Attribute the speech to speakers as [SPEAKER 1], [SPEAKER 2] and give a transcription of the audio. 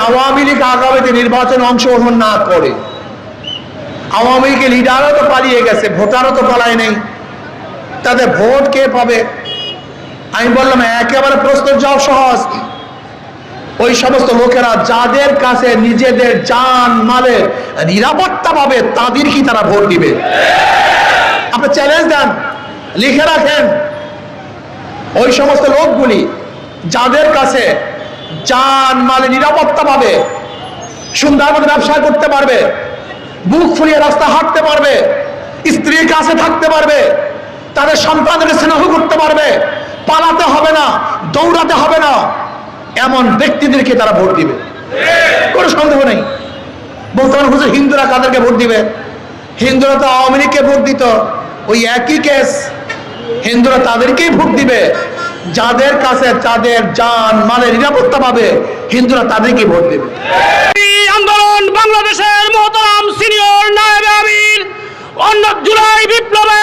[SPEAKER 1] আওয়ামী লীগ আগামীতে নির্বাচনে অংশগ্রহণ না করে, আওয়ামী লীগের লিডারও তো পালিয়ে গেছে, ভোটারও তো পালায় নেই, তাদের ভোট কে পাবে? আমি বললাম একেবারে প্রশ্ন যাও সহজ। ওই সমস্ত লোকেরা যাদের কাছে নিজেদের জান মালের নিরাপত্তা পাবে তাদের কি তারা ভোট দিবে? আপনি চ্যালেঞ্জ দেন, লিখে রাখেন। ওই সমস্ত লোকগুলি যাদের কাছে জান মালে নিরাপত্তা পাবে, সুন্দরভাবে ব্যবসা করতে পারবে, বুক ফুলিয়ে রাস্তা হাঁটতে পারবে, স্ত্রীর কাছে থাকতে পারবে, তাদের সন্তানকে স্নেহ করতে পারবে, পালাতে হবে না, দৌড়াতে হবে না, এমন ব্যক্তিদেরকে তারা ভোট দিবে, কোনো সন্দেহ নেই। বলতে পারেন হুজুর হিন্দুরা কাদেরকে ভোট দিবে? হিন্দুরা তো আওয়ামী লীগকে ভোট দিত, ওই একই কেস। হিন্দুরা তাদেরকেই ভোট দিবে যাদের কাছে তাদের জান মালের নিরাপত্তা পাবে, হিন্দুরা তাদেরকেই ভোট দিবে।
[SPEAKER 2] আন্দোলন বাংলাদেশের মহতরাম সিনিয়র নায়েবে আমির জুলাই বিপ্লবে